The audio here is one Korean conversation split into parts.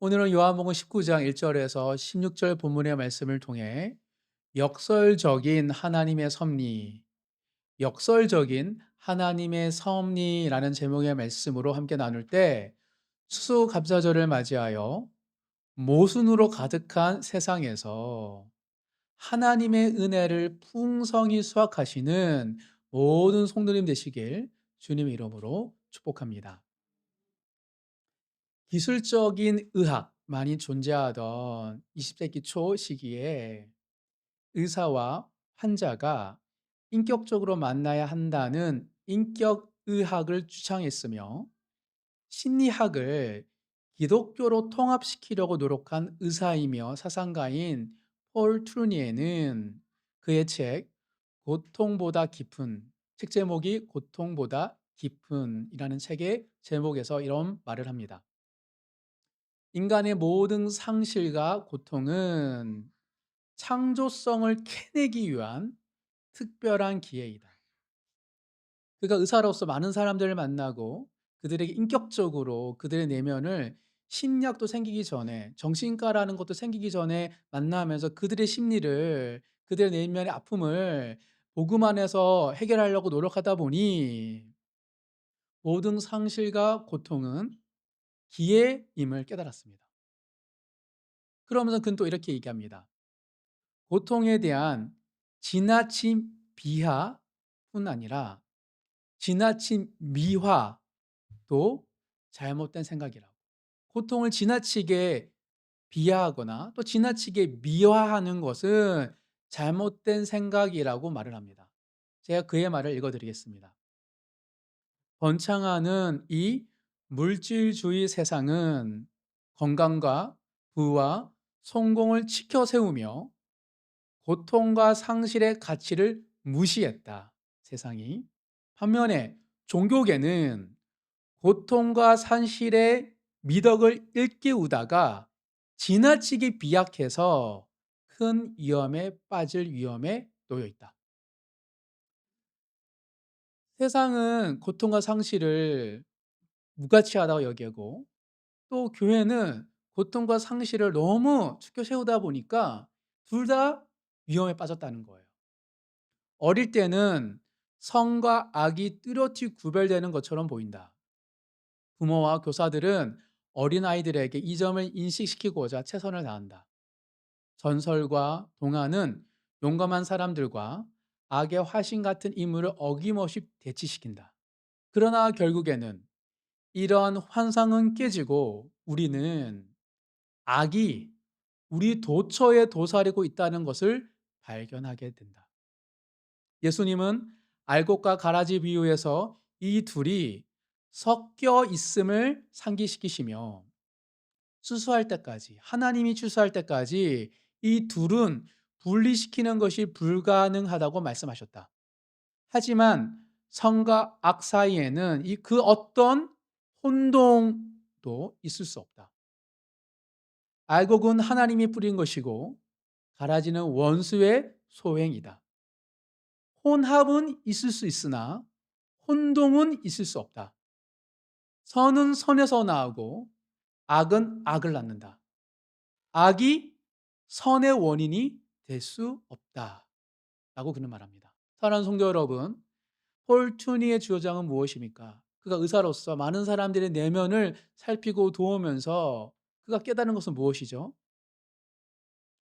오늘은 요한복음 19장 1절에서 16절 본문의 말씀을 통해 역설적인 하나님의 섭리, 역설적인 하나님의 섭리라는 제목의 말씀으로 함께 나눌 때 추수감사절을 맞이하여 모순으로 가득한 세상에서 하나님의 은혜를 풍성히 수확하시는 모든 성도님 되시길 주님의 이름으로 축복합니다. 기술적인 의학 많이 존재하던 20세기 초 시기에 의사와 환자가 인격적으로 만나야 한다는 인격의학을 주창했으며 심리학을 기독교로 통합시키려고 노력한 의사이며 사상가인 폴 트루니에는 그의 책 고통보다 깊은, 책 제목이 고통보다 깊은이라는 책의 제목에서 이런 말을 합니다. 인간의 모든 상실과 고통은 창조성을 캐내기 위한 특별한 기회이다. 그가 의사로서 많은 사람들을 만나고 그들에게 인격적으로 그들의 내면을 심리학도 생기기 전에 정신과라는 것도 생기기 전에 만나면서 그들의 심리를 그들의 내면의 아픔을 복음 안에서 해결하려고 노력하다 보니 모든 상실과 고통은 기회임을 깨달았습니다. 그러면서 그는 또 이렇게 얘기합니다. 고통에 대한 지나친 비하뿐 아니라 지나친 미화도 잘못된 생각이라고. 고통을 지나치게 비하하거나 또 지나치게 미화하는 것은 잘못된 생각이라고 말을 합니다. 제가 그의 말을 읽어드리겠습니다. 번창하는 이 물질주의 세상은 건강과 부와 성공을 지켜 세우며 고통과 상실의 가치를 무시했다. 세상이. 반면에 종교계는 고통과 상실의 미덕을 일깨우다가 지나치게 비약해서 큰 위험에 빠질 위험에 놓여 있다. 세상은 고통과 상실을 무가치하다고 여기고 또 교회는 고통과 상실을 너무 축켜 세우다 보니까 둘 다 위험에 빠졌다는 거예요. 어릴 때는 성과 악이 뚜렷이 구별되는 것처럼 보인다. 부모와 교사들은 어린아이들에게 이 점을 인식시키고자 최선을 다한다. 전설과 동화는 용감한 사람들과 악의 화신 같은 인물을 어김없이 대치시킨다. 그러나 결국에는 이런 환상은 깨지고 우리는 악이 우리 도처에 도사리고 있다는 것을 발견하게 된다. 예수님은 알곡과 가라지 비유에서 이 둘이 섞여 있음을 상기시키시며 추수할 때까지, 하나님이 추수할 때까지 이 둘은 분리시키는 것이 불가능하다고 말씀하셨다. 하지만 성과 악 사이에는 그 어떤 혼동도 있을 수 없다. 알곡은 하나님이 뿌린 것이고 가라지는 원수의 소행이다. 혼합은 있을 수 있으나 혼동은 있을 수 없다. 선은 선에서 나오고 악은 악을 낳는다. 악이 선의 원인이 될 수 없다. 라고 그는 말합니다. 사랑하는 성도 여러분, 폴 투니의 주요장은 무엇입니까? 그가 의사로서 많은 사람들의 내면을 살피고 도우면서 그가 깨달은 것은 무엇이죠?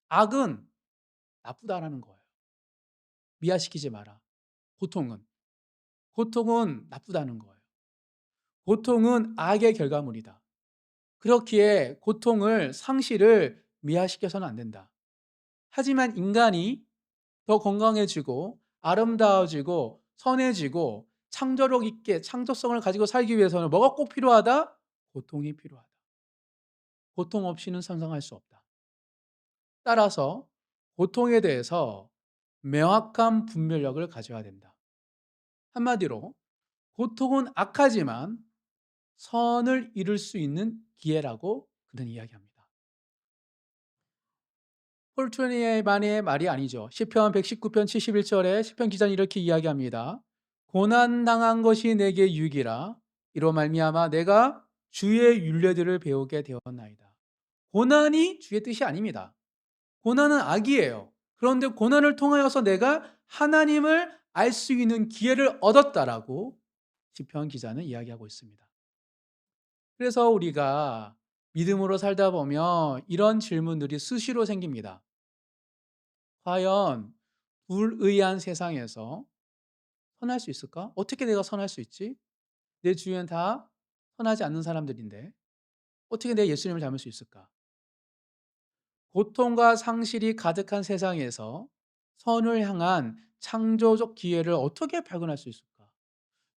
악은 나쁘다라는 거예요. 미화시키지 마라. 고통은. 고통은 나쁘다는 거예요. 고통은 악의 결과물이다. 그렇기에 고통을, 상실을 미화시켜서는 안 된다. 하지만 인간이 더 건강해지고 아름다워지고 선해지고 창조력 있게 창조성을 가지고 살기 위해서는 뭐가 꼭 필요하다? 고통이 필요하다. 고통 없이는 상상할 수 없다. 따라서 고통에 대해서 명확한 분별력을 가져야 된다. 한마디로 고통은 악하지만 선을 이룰 수 있는 기회라고 그는 이야기합니다. 폴트니에만의 말이 아니죠. 시편 119편 71절에 시편 기자는 이렇게 이야기합니다. 고난 당한 것이 내게 유익이라 이로 말미암아 내가 주의 율례들을 배우게 되었나이다. 고난이 주의 뜻이 아닙니다. 고난은 악이에요. 그런데 고난을 통하여서 내가 하나님을 알 수 있는 기회를 얻었다라고 시편 기자는 이야기하고 있습니다. 그래서 우리가 믿음으로 살다 보면 이런 질문들이 수시로 생깁니다. 과연 불의한 세상에서 선할 수 있을까? 어떻게 내가 선할 수 있지? 내 주위엔 다 선하지 않는 사람들인데 어떻게 내가 예수님을 닮을 수 있을까? 고통과 상실이 가득한 세상에서 선을 향한 창조적 기회를 어떻게 발견할 수 있을까?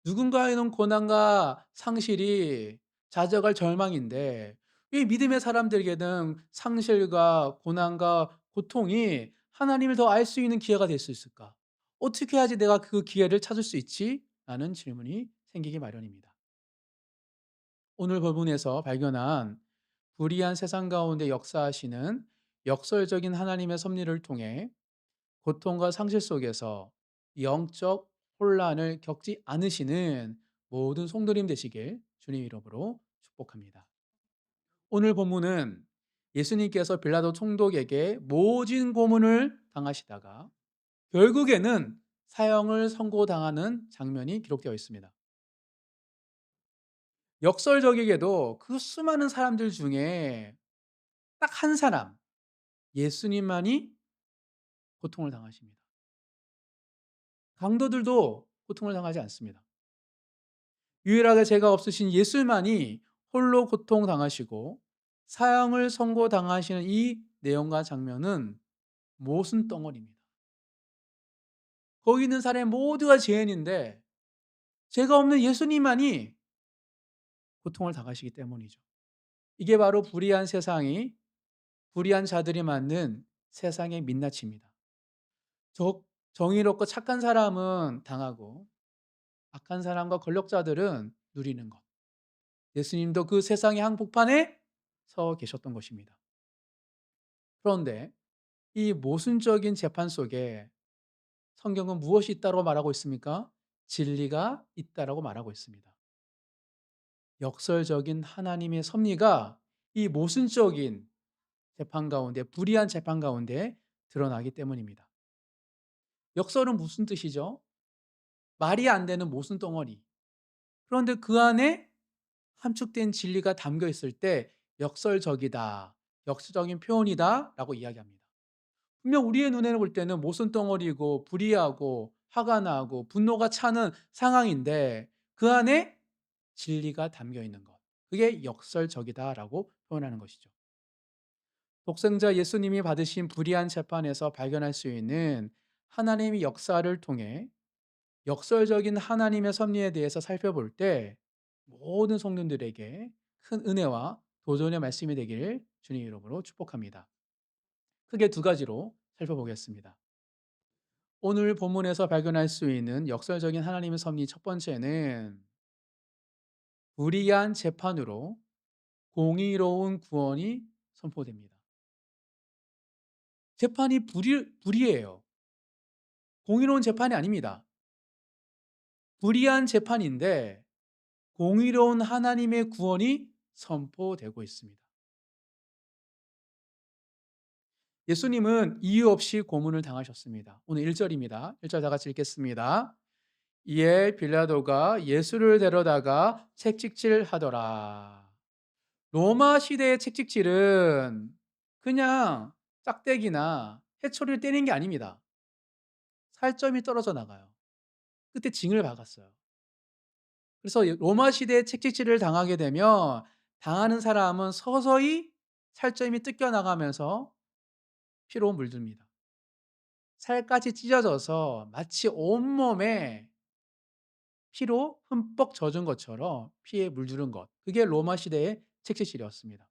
누군가에는 고난과 상실이 찾아갈 절망인데 왜 믿음의 사람들에게는 상실과 고난과 고통이 하나님을 더 알 수 있는 기회가 될 수 있을까? 어떻게 해야지 내가 그 기회를 찾을 수 있지? 라는 질문이 생기기 마련입니다. 오늘 본문에서 발견한 불의한 세상 가운데 역사하시는 역설적인 하나님의 섭리를 통해 고통과 상실 속에서 영적 혼란을 겪지 않으시는 모든 성도님 되시길 주님 이름으로 축복합니다. 오늘 본문은 예수님께서 빌라도 총독에게 모진 고문을 당하시다가 결국에는 사형을 선고당하는 장면이 기록되어 있습니다. 역설적이게도 그 수많은 사람들 중에 딱 한 사람, 예수님만이 고통을 당하십니다. 강도들도 고통을 당하지 않습니다. 유일하게 죄가 없으신 예수만이 홀로 고통당하시고 사형을 선고당하시는 이 내용과 장면은 모순덩어리입니다. 거기 있는 사람 모두가 죄인인데 죄가 없는 예수님만이 고통을 당하시기 때문이죠. 이게 바로 불의한 세상이 불의한 자들이 만든 세상의 민낯입니다. 정의롭고 착한 사람은 당하고 악한 사람과 권력자들은 누리는 것. 예수님도 그 세상의 한복판에 서 계셨던 것입니다. 그런데 이 모순적인 재판 속에 성경은 무엇이 있다고 말하고 있습니까? 진리가 있다라고 말하고 있습니다. 역설적인 하나님의 섭리가 이 모순적인 재판 가운데, 불의한 재판 가운데 드러나기 때문입니다. 역설은 무슨 뜻이죠? 말이 안 되는 모순 덩어리. 그런데 그 안에 함축된 진리가 담겨 있을 때 역설적이다, 역설적인 표현이다라고 이야기합니다. 분명 우리의 눈에는 볼 때는 모순 덩어리고 불의하고 화가 나고 분노가 차는 상황인데 그 안에 진리가 담겨 있는 것. 그게 역설적이다라고 표현하는 것이죠. 독생자 예수님이 받으신 불의한 재판에서 발견할 수 있는 하나님의 역사를 통해 역설적인 하나님의 섭리에 대해서 살펴볼 때 모든 성도들에게 큰 은혜와 도전의 말씀이 되기를 주님 이름으로 축복합니다. 크게 두 가지로 살펴보겠습니다. 오늘 본문에서 발견할 수 있는 역설적인 하나님의 섭리 첫 번째는 불의한 재판으로 공의로운 구원이 선포됩니다. 재판이 불의해요. 공의로운 재판이 아닙니다. 불의한 재판인데 공의로운 하나님의 구원이 선포되고 있습니다. 예수님은 이유 없이 고문을 당하셨습니다. 오늘 1절입니다. 1절 다 같이 읽겠습니다. 이에 빌라도가 예수를 데려다가 책찍질하더라. 로마 시대의 책찍질은 그냥 짝대기나 해초리를 때리는 게 아닙니다. 살점이 떨어져 나가요. 끝에 징을 박았어요. 그래서 로마 시대의 책찍질을 당하게 되면 당하는 사람은 서서히 살점이 뜯겨 나가면서 피로 물듭니다. 살까지 찢어져서 마치 온몸에 피로 흠뻑 젖은 것처럼 피에 물두른 것. 그게 로마 시대의 책찍질이었습니다.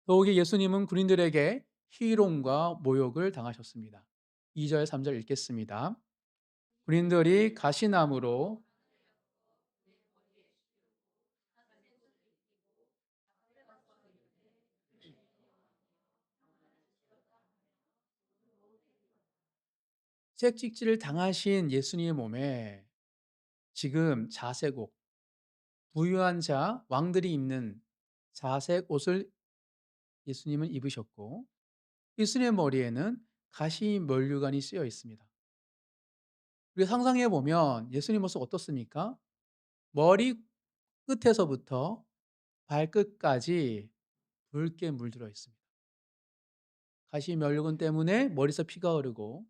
더욱이 예수님은 군인들에게 희롱과 모욕을 당하셨습니다. 2절, 3절 읽겠습니다. 군인들이 가시나무로 채찍질을 당하신 예수님의 몸에 지금 자색옷, 부유한 자, 왕들이 입는 자색 옷을 예수님은 입으셨고 예수님의 머리에는 가시 면류관이 쓰여 있습니다. 우리가 상상해 보면 예수님 모습 어떻습니까? 머리 끝에서부터 발끝까지 붉게 물들어 있습니다. 가시 면류관 때문에 머리에서 피가 흐르고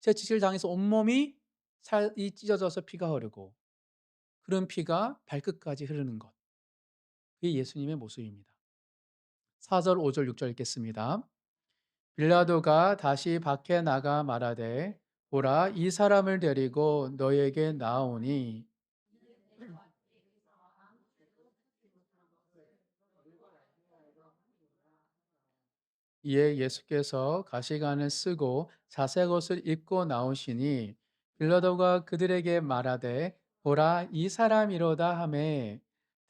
채찍질 당해서 온몸이 살이 찢어져서 피가 흐르고 그런 피가 발끝까지 흐르는 것. 그게 예수님의 모습입니다. 4절, 5절, 6절 읽겠습니다. 빌라도가 다시 밖에 나가 말하되 보라 이 사람을 데리고 너에게 나오니 이에 예수께서 가시관을 쓰고 자색 옷을 입고 나오시니 빌라도가 그들에게 말하되 보라 이 사람이로다 하매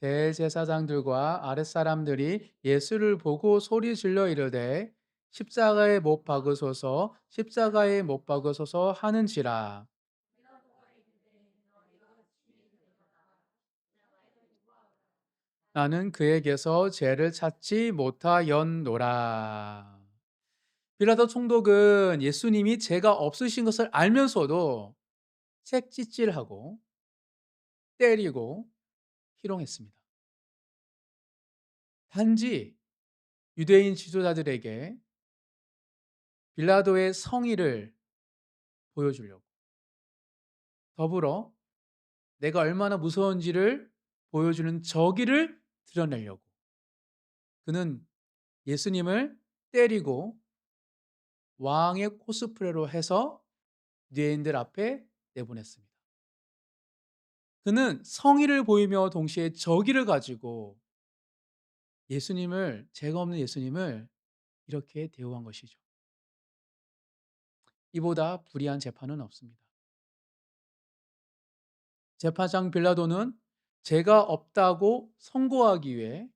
대제사장들과 아랫사람들이 예수를 보고 소리 질러 이르되 십자가에 못 박으소서 십자가에 못 박으소서 하는지라. 나는 그에게서 죄를 찾지 못하였노라. 빌라도 총독은 예수님이 죄가 없으신 것을 알면서도 책짓질하고 때리고 희롱했습니다. 단지 유대인 지도자들에게 빌라도의 성의를 보여주려고 더불어 내가 얼마나 무서운지를 보여주는 저기를 드러내려고 그는 예수님을 때리고 왕의 코스프레로 해서 유대인들 앞에 내보냈습니다. 그는 성의를 보이며 동시에 저기를 가지고 예수님을 죄가 없는 예수님을 이렇게 대우한 것이죠. 이보다 불의한 재판은 없습니다. 재판장 빌라도는 죄가 없다고 선고하기 위해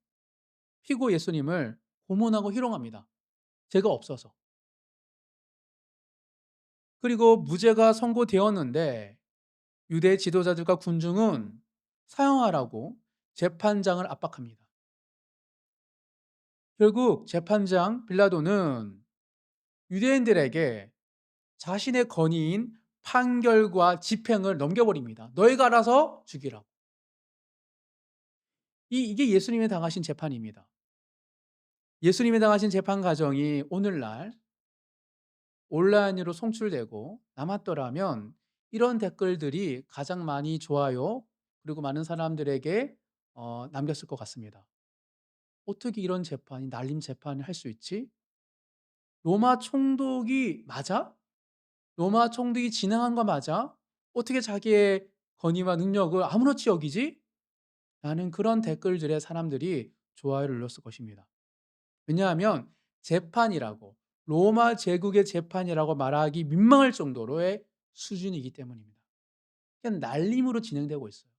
피고 예수님을 고문하고 희롱합니다. 죄가 없어서. 그리고 무죄가 선고되었는데 유대 지도자들과 군중은 사형하라고 재판장을 압박합니다. 결국 재판장 빌라도는 유대인들에게 자신의 권위인 판결과 집행을 넘겨버립니다. 너희가 알아서 죽이라고. 이게 예수님이 당하신 재판입니다. 예수님이 당하신 재판 과정이 오늘날 온라인으로 송출되고 남았더라면 이런 댓글들이 가장 많이 좋아요 그리고 많은 사람들에게 남겼을 것 같습니다. 어떻게 이런 재판이 날림 재판을 할 수 있지? 로마 총독이 맞아? 로마 총독이 진행한 거 맞아? 어떻게 자기의 권위와 능력을 아무렇지 여기지? 라는 그런 댓글들에 사람들이 좋아요를 눌렀을 것입니다. 왜냐하면 재판이라고 로마 제국의 재판이라고 말하기 민망할 정도로의 수준이기 때문입니다. 그냥 날림으로 진행되고 있어요.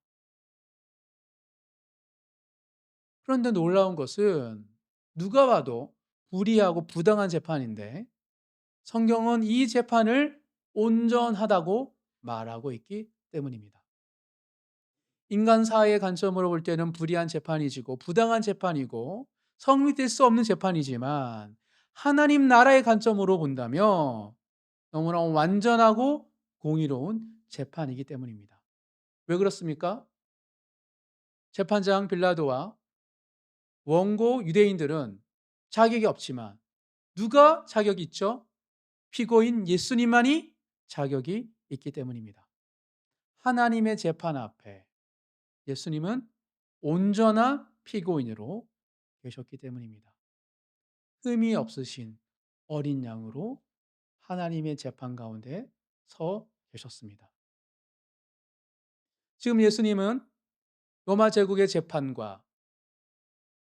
그런데 놀라운 것은 누가 봐도 불의하고 부당한 재판인데 성경은 이 재판을 온전하다고 말하고 있기 때문입니다. 인간 사회의 관점으로 볼 때는 불의한 재판이지고 부당한 재판이고 성립될 수 없는 재판이지만 하나님 나라의 관점으로 본다면 너무나 완전하고 공의로운 재판이기 때문입니다. 왜 그렇습니까? 재판장 빌라도와 원고 유대인들은 자격이 없지만 누가 자격이 있죠? 피고인 예수님만이 자격이 있기 때문입니다. 하나님의 재판 앞에 예수님은 온전한 피고인으로 계셨기 때문입니다. 흠이 없으신 어린 양으로 하나님의 재판 가운데 서 계셨습니다. 지금 예수님은 로마 제국의 재판과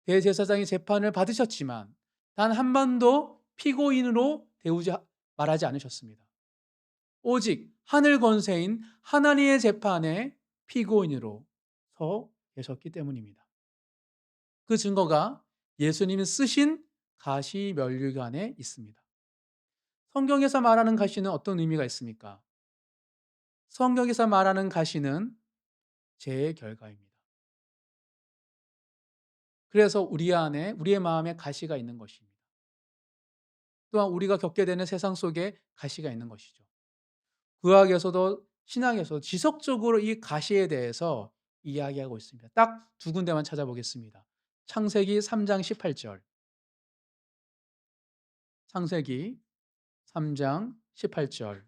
대제사장의 재판을 받으셨지만 단 한 번도 피고인으로 말하지 않으셨습니다. 오직 하늘 권세인 하나님의 재판에 피고인으로 서 계셨기 때문입니다. 그 증거가 예수님이 쓰신 가시 면류관에 있습니다. 성경에서 말하는 가시는 어떤 의미가 있습니까? 성경에서 말하는 가시는 죄의 결과입니다. 그래서 우리 안에 우리의 마음에 가시가 있는 것입니다. 또한 우리가 겪게 되는 세상 속에 가시가 있는 것이죠. 구약에서도 신약에서도 지속적으로 이 가시에 대해서 이야기하고 있습니다. 딱 두 군데만 찾아보겠습니다. 창세기 3장 18 절. 창세기 3장 18 절.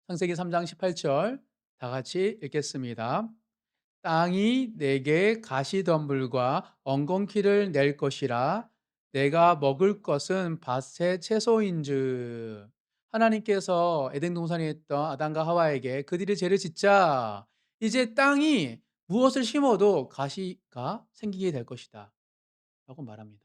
창세기 3장 18절 다 같이 읽겠습니다. 땅이 내게 가시덤불과 엉겅퀴를 낼 것이라 내가 먹을 것은 밭의 채소인즉. 하나님께서 에덴 동산에 있던 아담과 하와에게 그들이 죄를 짓자 이제 땅이 무엇을 심어도 가시가 생기게 될 것이다 라고 말합니다.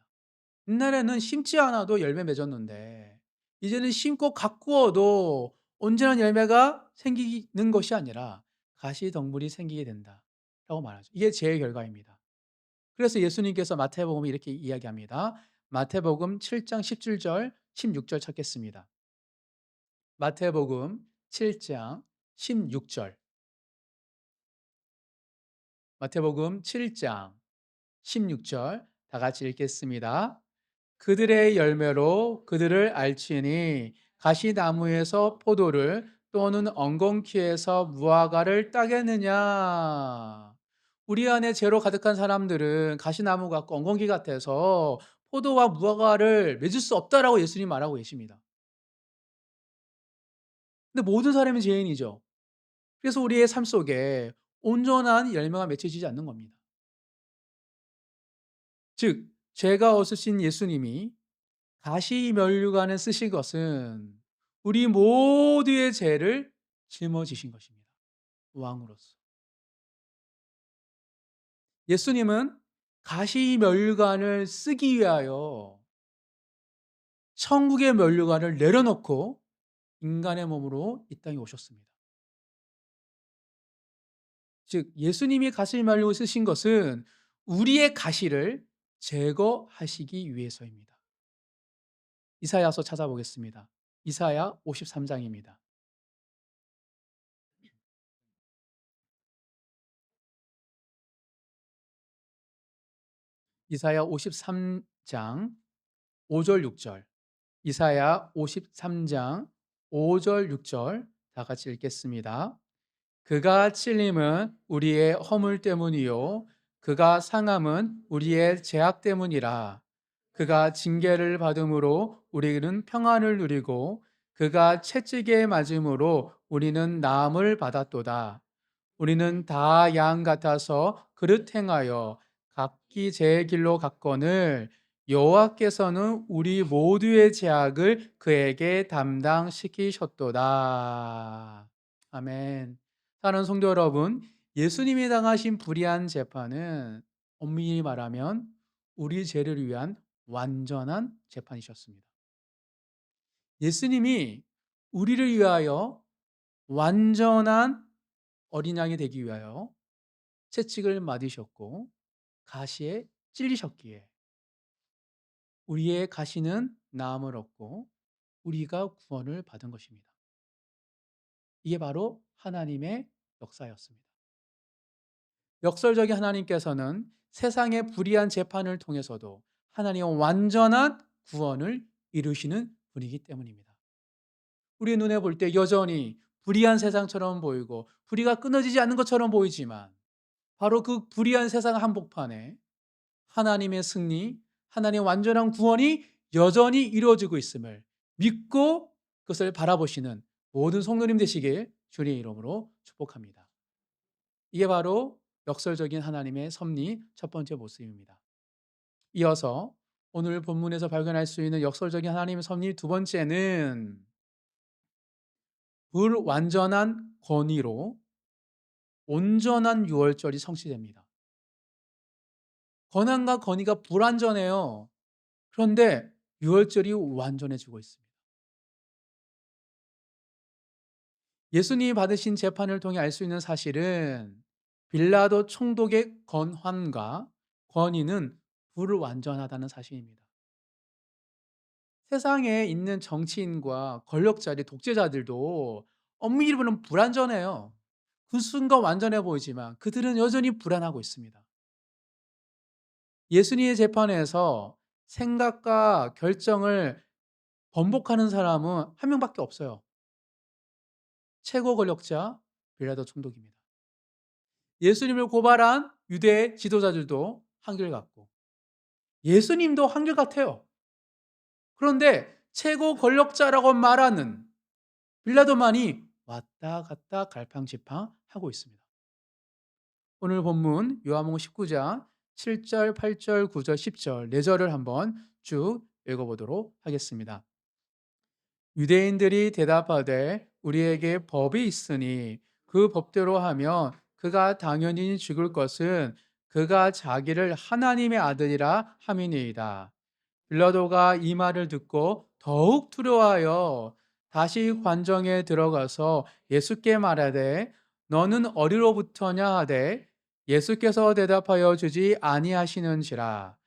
옛날에는 심지 않아도 열매 맺었는데 이제는 심고 가꾸어도 온전한 열매가 생기는 것이 아니라 가시덤불이 생기게 된다라고 말하죠. 이게 죄의 결과입니다. 그래서 예수님께서 마태복음에 이렇게 이야기합니다. 마태복음 7장 17절 16절 찾겠습니다. 마태복음 7장 16절. 마태복음 7장 16절 다 같이 읽겠습니다. 그들의 열매로 그들을 알지니 가시나무에서 포도를 또는 엉겅퀴에서 무화과를 따겠느냐. 우리 안에 죄로 가득한 사람들은 가시나무 같고 엉겅퀴 같아서 포도와 무화과를 맺을 수 없다라고 예수님 말하고 계십니다. 근데 모든 사람이 죄인이죠. 그래서 우리의 삶 속에 온전한 열매가 맺혀지지 않는 겁니다. 즉 죄가 없으신 예수님이 가시면류관을 쓰신 것은 우리 모두의 죄를 짊어지신 것입니다. 왕으로서. 예수님은 가시면류관을 쓰기 위하여 천국의 면류관을 내려놓고 인간의 몸으로 이 땅에 오셨습니다. 즉 예수님이 가시면류관을 쓰신 것은 우리의 가시를 제거하시기 위해서입니다. 이사야서 찾아보겠습니다. 이사야 53장입니다. 이사야 53장 5절 6절. 이사야 53장 5절 6절 다 같이 읽겠습니다. 그가 찔림은 우리의 허물 때문이요 그가 상함은 우리의 죄악 때문이라. 그가 징계를 받음으로 우리는 평안을 누리고 그가 채찍에 맞음으로 우리는 나음을 받았도다. 우리는 다 양 같아서 그릇 행하여 각기 제 길로 갔거늘 여호와께서는 우리 모두의 죄악을 그에게 담당시키셨도다. 아멘. 사랑하는 성도 여러분, 예수님이 당하신 불의한 재판은 엄밀히 말하면 우리 죄를 위한 완전한 재판이셨습니다. 예수님이 우리를 위하여 완전한 어린 양이 되기 위하여 채찍을 맞으셨고 가시에 찔리셨기에 우리의 가시는 나음을 얻고 우리가 구원을 받은 것입니다. 이게 바로 하나님의 역사였습니다. 역설적인 하나님께서는 세상의 불의한 재판을 통해서도 하나님의 완전한 구원을 이루시는 분이기 때문입니다. 우리 눈에 볼 때 여전히 불의한 세상처럼 보이고 불의가 끊어지지 않는 것처럼 보이지만 바로 그 불의한 세상 한복판에 하나님의 승리, 하나님의 완전한 구원이 여전히 이루어지고 있음을 믿고 그것을 바라보시는 모든 성도님 되시길 주님의 이름으로 축복합니다. 이게 바로 역설적인 하나님의 섭리 첫 번째 모습입니다. 이어서 오늘 본문에서 발견할 수 있는 역설적인 하나님의 섭리 두 번째는 불완전한 권위로 온전한 유월절이 성취됩니다. 권한과 권위가 불완전해요. 그런데 유월절이 완전해지고 있습니다. 예수님이 받으신 재판을 통해 알 수 있는 사실은 빌라도 총독의 권한과 권위는 불완전하다는 사실입니다. 세상에 있는 정치인과 권력자들, 독재자들도 엄밀히 불완전해요. 그 순간 완전해 보이지만 그들은 여전히 불안하고 있습니다. 예수님의 재판에서 생각과 결정을 번복하는 사람은 한 명밖에 없어요. 최고 권력자 빌라도 총독입니다. 예수님을 고발한 유대 지도자들도 한결같고 예수님도 한결같아요. 그런데 최고 권력자라고 말하는 빌라도만이 왔다 갔다 갈팡질팡하고 있습니다. 오늘 본문 요한복음 19장 7절, 8절, 9절, 10절 네 절을 한번 쭉 읽어보도록 하겠습니다. 유대인들이 대답하되 우리에게 법이 있으니 그 법대로 하면 그가 당연히 죽을 것은 그가 자기를 하나님의 아들이라 함이니이다. 빌라도가 이 말을 듣고 더욱 두려워하여 다시 관정에 들어가서 예수께 말하되 너는 어디로부터냐 하되 예수께서 대답하여 주지 아니하시는지라.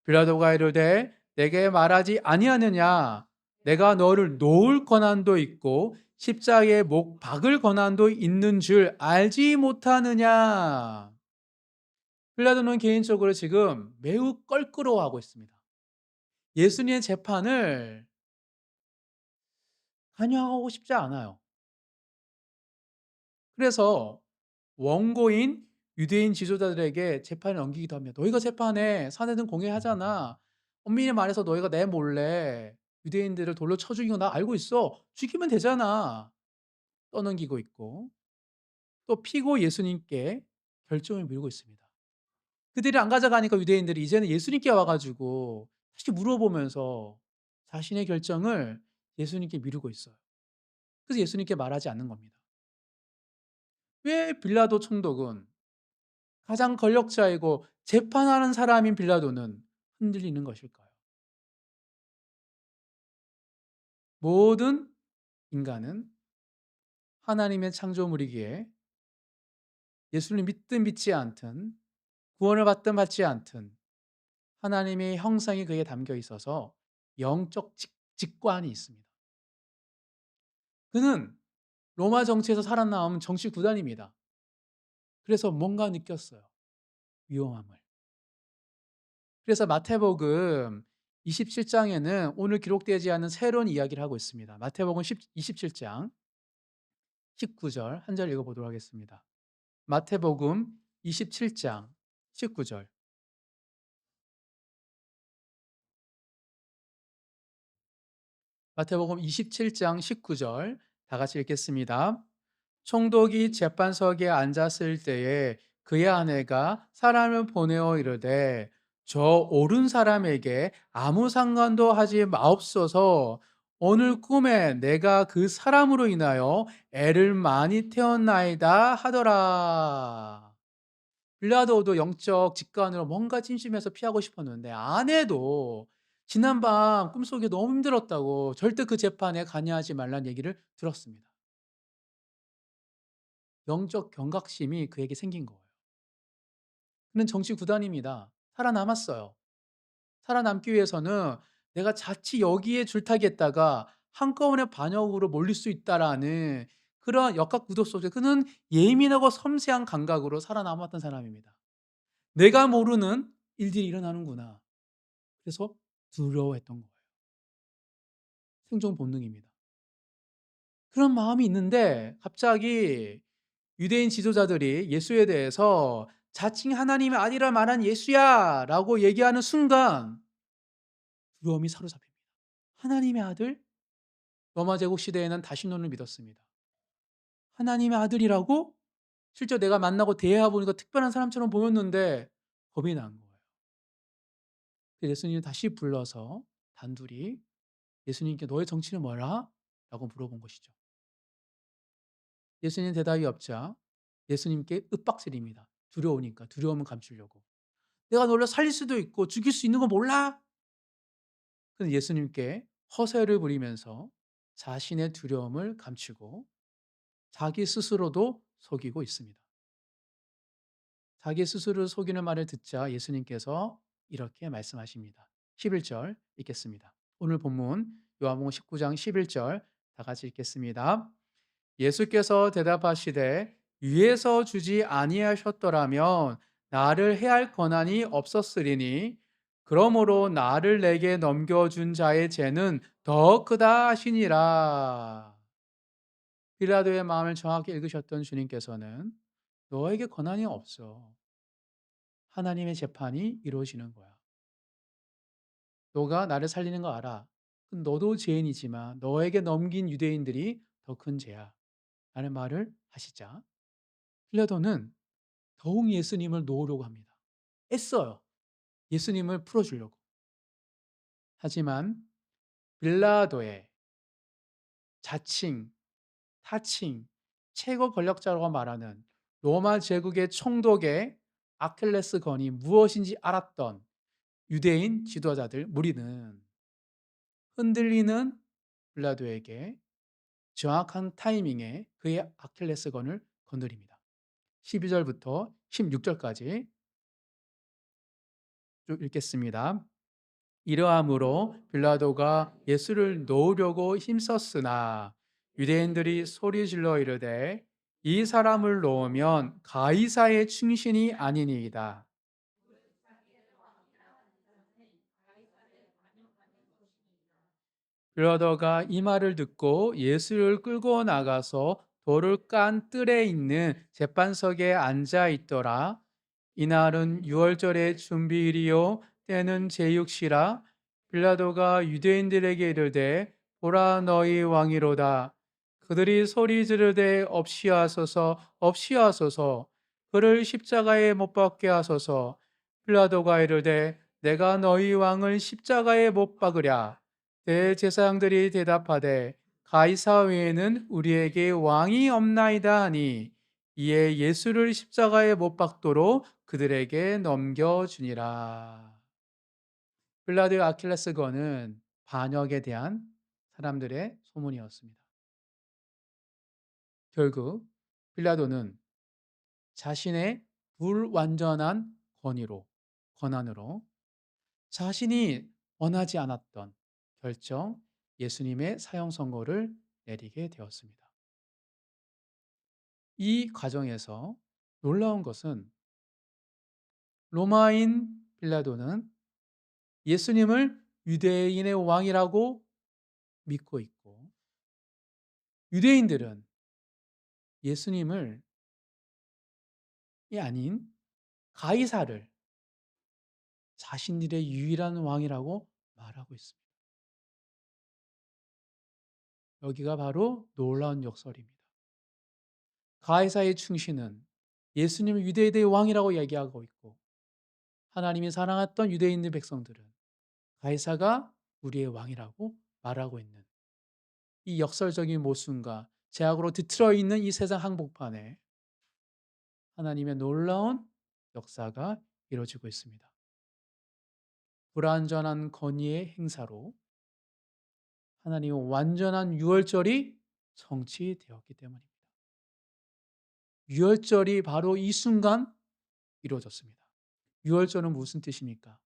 빌라도가 이르되 내게 말하지 아니하느냐 내가 너를 놓을 권한도 있고 십자가에 못 박을 권한도 있는 줄 알지 못하느냐. 빌라도는 개인적으로 지금 매우 껄끄러워하고 있습니다. 예수님의 재판을 관여하고 싶지 않아요. 그래서 원고인 유대인 지도자들에게 재판을 넘기기도 합니다. 너희가 재판에 사내등 공개하잖아. 엄밀히 말해서 너희가 내 몰래 유대인들을 돌로 쳐 죽인 거 나 알고 있어. 죽이면 되잖아. 떠넘기고 있고 또 피고 예수님께 결정을 미루고 있습니다. 그들이 안 가져가니까 유대인들이 이제는 예수님께 와가지고 다시 물어보면서 자신의 결정을 예수님께 미루고 있어요. 그래서 예수님께 말하지 않는 겁니다. 왜 빌라도 총독은 가장 권력자이고 재판하는 사람인 빌라도는 흔들리는 것일까요? 모든 인간은 하나님의 창조물이기에 예수를 믿든 믿지 않든 구원을 받든 받지 않든 하나님의 형상이 그에 담겨 있어서 영적 직관이 있습니다. 그는 로마 정치에서 살아남은 정치 구단입니다. 그래서 뭔가 느꼈어요. 위험함을. 그래서 마태복음 27장에는 오늘 기록되지 않은 새로운 이야기를 하고 있습니다. 마태복음 27장 19절 한 절 읽어보도록 하겠습니다. 마태복음 27장 19절 마태복음 27장 19절 다 같이 읽겠습니다. 총독이 재판석에 앉았을 때에 그의 아내가 사람을 보내어 이르되 저 옳은 사람에게 아무 상관도 하지 마옵소서. 오늘 꿈에 내가 그 사람으로 인하여 애를 많이 태웠나이다 하더라. 빌라도도 영적 직관으로 뭔가 찜찜해서 피하고 싶었는데 아내도 지난밤 꿈속에 너무 힘들었다고 절대 그 재판에 관여하지 말라는 얘기를 들었습니다. 영적 경각심이 그에게 생긴 거예요. 그는 정치 구단입니다. 살아남았어요. 살아남기 위해서는 내가 자칫 여기에 줄타기했다가 한꺼번에 반역으로 몰릴 수 있다라는 그런 역학구도 속에 그는 예민하고 섬세한 감각으로 살아남았던 사람입니다. 내가 모르는 일들이 일어나는구나. 그래서 두려워했던 거예요. 생존 본능입니다. 그런 마음이 있는데 갑자기 유대인 지도자들이 예수에 대해서 자칭 하나님의 아들이라 말한 예수야라고 얘기하는 순간 두려움이 사로잡힙니다. 하나님의 아들? 로마 제국 시대에는 다신론을 믿었습니다. 하나님의 아들이라고? 실제 내가 만나고 대해하 보니까 특별한 사람처럼 보였는데 겁이 난 거예요. 예수님을 다시 불러서 단둘이 예수님께 너의 정치는 뭐라? 라고 물어본 것이죠. 예수님 대답이 없자 예수님께 윽박질입니다. 두려우니까 두려움을 감추려고. 내가 너를 살릴 수도 있고 죽일 수 있는 거 몰라? 근데 예수님께 허세를 부리면서 자신의 두려움을 감추고 자기 스스로도 속이고 있습니다. 자기 스스로를 속이는 말을 듣자 예수님께서 이렇게 말씀하십니다. 11절 읽겠습니다. 오늘 본문 요한복음 19장 11절 다 같이 읽겠습니다. 예수께서 대답하시되 위에서 주지 아니하셨더라면 나를 해할 권한이 없었으리니 그러므로 나를 내게 넘겨준 자의 죄는 더 크다 하시니라. 빌라도의 마음을 정확히 읽으셨던 주님께서는 너에게 권한이 없어. 하나님의 재판이 이루어지는 거야. 너가 나를 살리는 거 알아. 너도 죄인이지만 너에게 넘긴 유대인들이 더 큰 죄야. 라는 말을 하시자 빌라도는 더욱 예수님을 놓으려고 합니다. 애써요. 예수님을 풀어주려고. 하지만 빌라도의 자칭, 타칭, 최고 권력자라고 말하는 로마 제국의 총독의 아킬레스건이 무엇인지 알았던 유대인 지도자들 무리는 흔들리는 빌라도에게 정확한 타이밍에 그의 아킬레스건을 건드립니다. 12절부터 16절까지 쭉 읽겠습니다. 이러함으로 빌라도가 예수를 놓으려고 힘썼으나 유대인들이 소리질러 이르되 이 사람을 놓으면 가이사의 충신이 아니니이다. 빌라도가 이 말을 듣고 예수를 끌고 나가서 돌을 깐 뜰에 있는 재판석에 앉아 있더라. 이날은 유월절의 준비일이요 때는 제6시라. 빌라도가 유대인들에게 이르되 보라 너희 왕이로다. 그들이 소리 지르되 없이하소서 없이하소서. 그를 십자가에 못 박게 하소서. 빌라도가 이르되 내가 너희 왕을 십자가에 못 박으랴. 대제사장들이 대답하되 가이사 외에는 우리에게 왕이 없나이다 하니 이에 예수를 십자가에 못 박도록 그들에게 넘겨주니라. 빌라도의 아킬레스건은 반역에 대한 사람들의 소문이었습니다. 결국 빌라도는 자신의 불완전한 권한으로 자신이 원하지 않았던 결정 예수님의 사형 선고를 내리게 되었습니다. 이 과정에서 놀라운 것은 로마인 빌라도는 예수님을 유대인의 왕이라고 믿고 있고 유대인들은 예수님을 이 아닌 가이사를 자신들의 유일한 왕이라고 말하고 있습니다. 여기가 바로 놀라운 역설입니다. 가이사의 충신은 예수님을 유대인의 왕이라고 얘기하고 있고 하나님이 사랑했던 유대인의 백성들은 가이사가 우리의 왕이라고 말하고 있는 이 역설적인 모순과 제약으로 뒤틀어 있는 이 세상 한복판에 하나님의 놀라운 역사가 이루어지고 있습니다. 불완전한 권위의 행사로 하나님의 완전한 유월절이 성취되었기 때문입니다. 유월절이 바로 이 순간 이루어졌습니다. 유월절은 무슨 뜻입니까?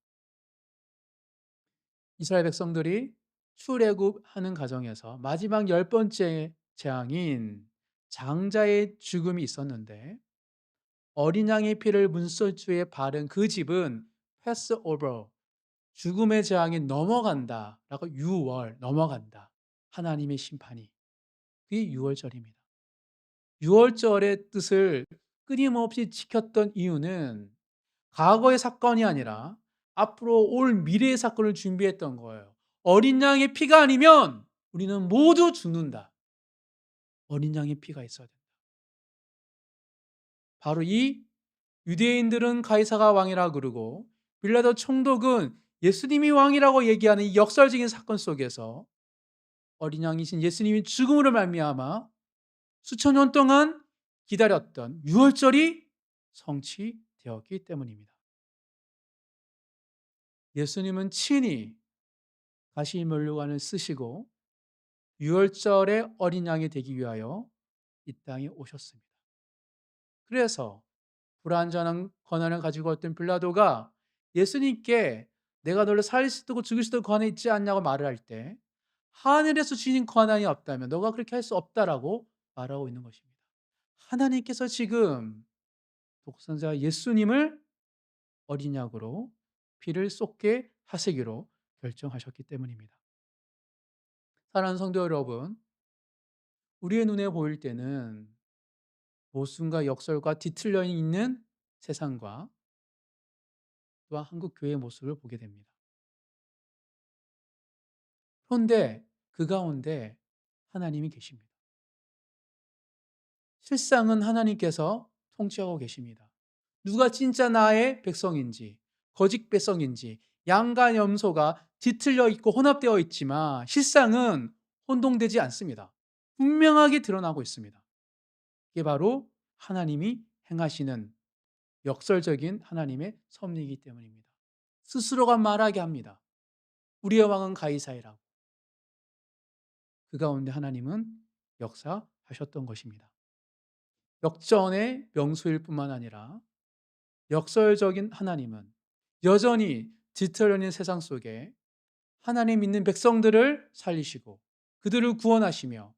이스라엘 백성들이 출애굽하는 과정에서 마지막 10번째 재앙인 장자의 죽음이 있었는데 어린 양의 피를 문설주에 바른 그 집은 패스오버 죽음의 재앙이 넘어간다라고 유월 넘어간다. 하나님의 심판이 그게 유월절입니다. 유월절의 뜻을 끊임없이 지켰던 이유는 과거의 사건이 아니라 앞으로 올 미래의 사건을 준비했던 거예요. 어린 양의 피가 아니면 우리는 모두 죽는다. 어린 양의 피가 있어야 된다. 바로 이 유대인들은 가이사가 왕이라 그러고 빌라도 총독은 예수님이 왕이라고 얘기하는 이 역설적인 사건 속에서 어린 양이신 예수님이 죽음으로 말미암아 수천 년 동안 기다렸던 유월절이 성취되었기 때문입니다. 예수님은 친히 가시 면류관을 쓰시고 유월절의 어린 양이 되기 위하여 이 땅에 오셨습니다. 그래서 불완전한 권한을 가지고 있던 빌라도가 예수님께 내가 너를 살릴 수도 있고 죽일 수도 권한이 있지 않냐고 말을 할 때 하늘에서 주신 권한이 없다면 너가 그렇게 할 수 없다라고 말하고 있는 것입니다. 하나님께서 지금 독생자 예수님을 어린 양으로 피를 쏟게 하시기로 결정하셨기 때문입니다. 사랑하는 성도 여러분, 우리의 눈에 보일 때는 모순과 역설과 뒤틀려 있는 세상과 또한 한국 교회의 모습을 보게 됩니다. 그런데 그 가운데 하나님이 계십니다. 실상은 하나님께서 통치하고 계십니다. 누가 진짜 나의 백성인지, 거짓 백성인지, 양과 염소가 뒤틀려 있고 혼합되어 있지만 실상은 혼동되지 않습니다. 분명하게 드러나고 있습니다. 이게 바로 하나님이 행하시는 역설적인 하나님의 섭리이기 때문입니다. 스스로가 말하게 합니다. 우리의 왕은 가이사이라고. 그 가운데 하나님은 역사하셨던 것입니다. 역전의 명수일 뿐만 아니라 역설적인 하나님은 여전히 뒤틀려진 세상 속에 하나님 믿는 백성들을 살리시고 그들을 구원하시며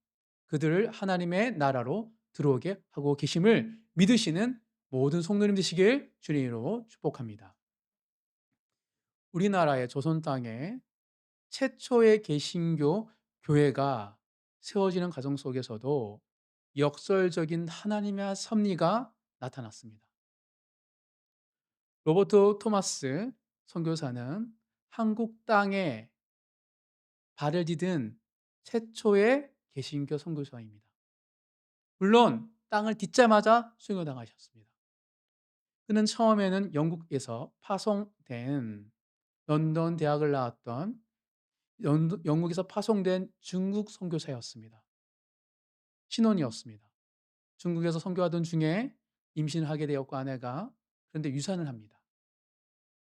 그들을 하나님의 나라로 들어오게 하고 계심을 믿으시는 모든 성도님 되시길 주님으로 축복합니다. 우리나라의 조선 땅에 최초의 개신교 교회가 세워지는 과정 속에서도 역설적인 하나님의 섭리가 나타났습니다. 로버트 토마스 선교사는 한국 땅에 발을 디딘 최초의 개신교 선교사입니다. 물론 땅을 딛자마자 순교당하셨습니다. 그는 처음에는 영국에서 파송된 런던 대학을 나왔던 영국에서 파송된 중국 선교사였습니다. 신혼이었습니다. 중국에서 선교하던 중에 임신을 하게 되었고 아내가 그런데 유산을 합니다.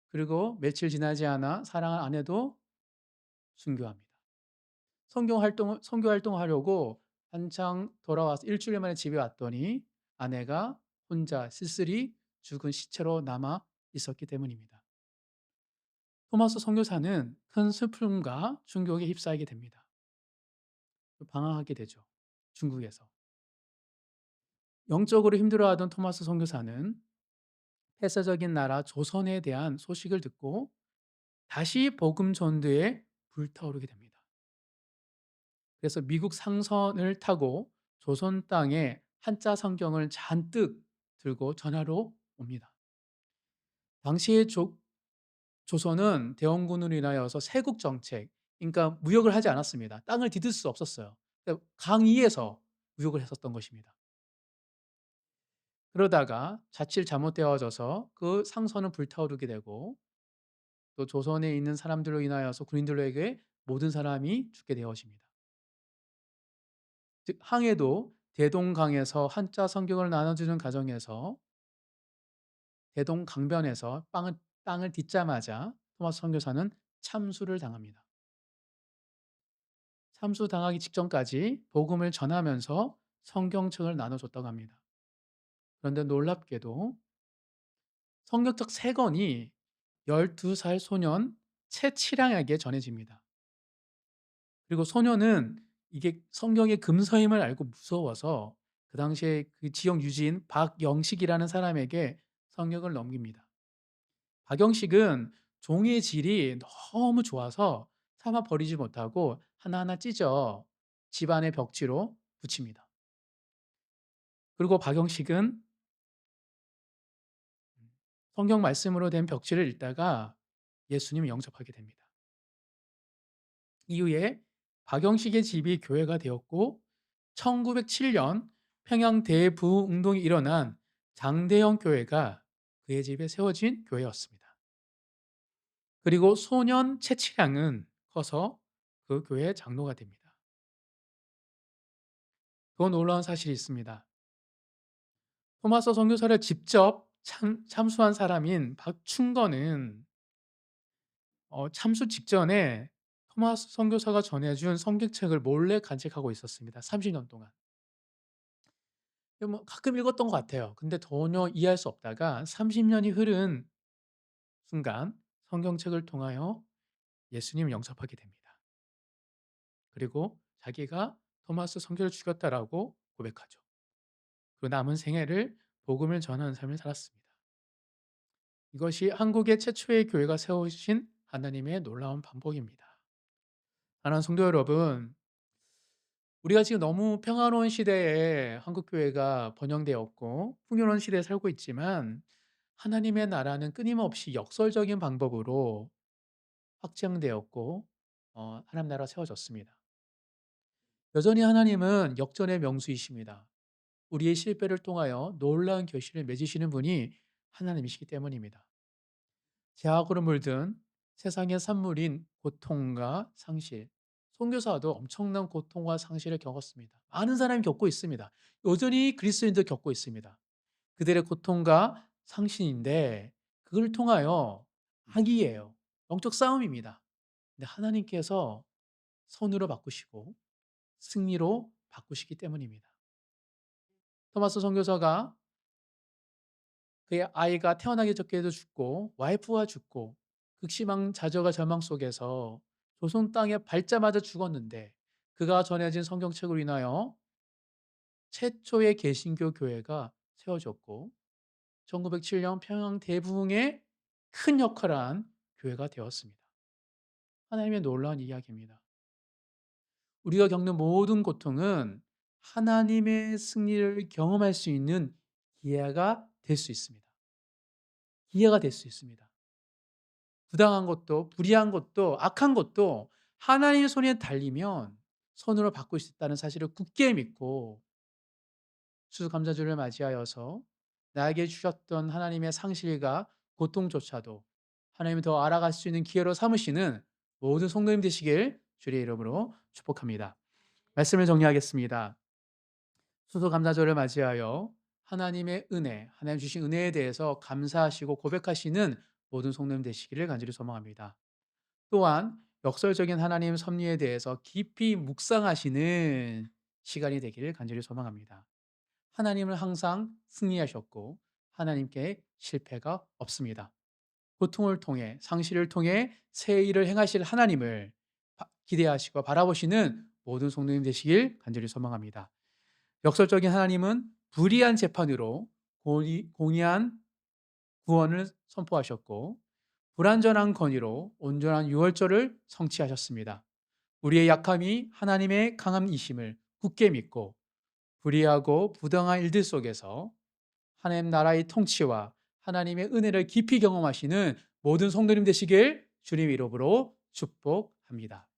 그리고 며칠 지나지 않아 사랑한 아내도 순교합니다. 선교 활동하려고 한창 돌아와서 일주일 만에 집에 왔더니 아내가 혼자 쓸쓸히 죽은 시체로 남아 있었기 때문입니다. 토마스 선교사는 큰 슬픔과 충격에 휩싸이게 됩니다. 방황하게 되죠. 중국에서. 영적으로 힘들어하던 토마스 선교사는 폐쇄적인 나라 조선에 대한 소식을 듣고 다시 복음 전도에 불타오르게 됩니다. 그래서 미국 상선을 타고 조선 땅에 한자 성경을 잔뜩 들고 전하러 옵니다. 당시의 조선은 대원군으로 인하여서 세국 정책, 그러니까 무역을 하지 않았습니다. 땅을 디딜 수 없었어요. 그러니까 강 위에서 무역을 했었던 것입니다. 그러다가 자칫 잘못되어져서 그 상선은 불타오르게 되고 또 조선에 있는 사람들로 인하여서 군인들에게 모든 사람이 죽게 되어집니다. 즉 항해도 대동강에서 한자 성경을 나눠주는 과정에서 대동강변에서 땅을 딛자마자 토마스 선교사는 참수를 당합니다. 참수당하기 직전까지 복음을 전하면서 성경책을 나눠줬다고 합니다. 그런데 놀랍게도 성경책 3권이 12살 소년 채치량에게 전해집니다. 그리고 소년은 이게 성경의 금서임을 알고 무서워서 그 당시에 그 지역 유지인 박영식이라는 사람에게 성경을 넘깁니다. 박영식은 종이의 질이 너무 좋아서 차마 버리지 못하고 하나하나 찢어 집안의 벽지로 붙입니다. 그리고 박영식은 성경 말씀으로 된 벽지를 읽다가 예수님을 영접하게 됩니다. 이후에 박영식의 집이 교회가 되었고 1907년 평양 대부운동이 일어난 장대영 교회가 그의 집에 세워진 교회였습니다. 그리고 소년 채치량은 커서 그 교회의 장로가 됩니다. 더 놀라운 사실이 있습니다. 토마스 선교사를 직접 참수한 사람인 박충건은 참수 직전에 토마스 선교사가 전해준 성경책을 몰래 간직하고 있었습니다. 30년 동안. 뭐 가끔 읽었던 것 같아요. 근데 전혀 이해할 수 없다가 30년이 흐른 순간 성경책을 통하여 예수님을 영접하게 됩니다. 그리고 자기가 토마스 선교를 죽였다라고 고백하죠. 그 남은 생애를 복음을 전하는 삶을 살았습니다. 이것이 한국의 최초의 교회가 세우신 하나님의 놀라운 반복입니다. 사랑하는 성도 여러분, 우리가 지금 너무 평화로운 시대에 한국 교회가 번영되었고 풍요로운 시대에 살고 있지만 하나님의 나라는 끊임없이 역설적인 방법으로 확장되었고 하나님 나라가 세워졌습니다. 여전히 하나님은 역전의 명수이십니다. 우리의 실패를 통하여 놀라운 결실을 맺으시는 분이 하나님이시기 때문입니다. 제약으로 물든 세상의 산물인 고통과 상실, 선교사도 엄청난 고통과 상실을 겪었습니다. 많은 사람이 겪고 있습니다. 여전히 그리스도인도 겪고 있습니다. 그들의 고통과 상신인데 그걸 통하여 악이에요. 영적 싸움입니다. 근데 하나님께서 선으로 바꾸시고 승리로 바꾸시기 때문입니다. 토마스 선교사가 그의 아이가 태어나기 전에도 죽고 와이프가 죽고 극심한 좌절과 절망 속에서 조선 땅에 밟자마자 죽었는데 그가 전해진 성경책으로 인하여 최초의 개신교 교회가 세워졌고 1907년 평양 대부흥에 큰 역할을 한 교회가 되었습니다. 하나님의 놀라운 이야기입니다. 우리가 겪는 모든 고통은 하나님의 승리를 경험할 수 있는 기회가 될 수 있습니다. 기회가 될 수 있습니다. 부당한 것도 불의한 것도 악한 것도 하나님의 손에 달리면 손으로 바꿀 수 있다는 사실을 굳게 믿고 추수감사주를 맞이하여서 나에게 주셨던 하나님의 상실과 고통조차도 하나님이 더 알아갈 수 있는 기회로 삼으시는 모든 성도님 되시길 주의 이름으로 축복합니다. 말씀을 정리하겠습니다. 추수감사절을 맞이하여 하나님의 은혜, 하나님 주신 은혜에 대해서 감사하시고 고백하시는 모든 성도님 되시기를 간절히 소망합니다. 또한 역설적인 하나님 섭리에 대해서 깊이 묵상하시는 시간이 되기를 간절히 소망합니다. 하나님은 항상 승리하셨고 하나님께 실패가 없습니다. 고통을 통해 상실을 통해 새 일을 행하실 하나님을 기대하시고 바라보시는 모든 성도님 되시길 간절히 소망합니다. 역설적인 하나님은 불의한 재판으로 공의한 구원을 선포하셨고 불완전한 권위로 온전한 유월절을 성취하셨습니다. 우리의 약함이 하나님의 강함이심을 굳게 믿고 불의하고 부당한 일들 속에서 하나님 나라의 통치와 하나님의 은혜를 깊이 경험하시는 모든 성도님 되시길 주님 이름으로 축복합니다.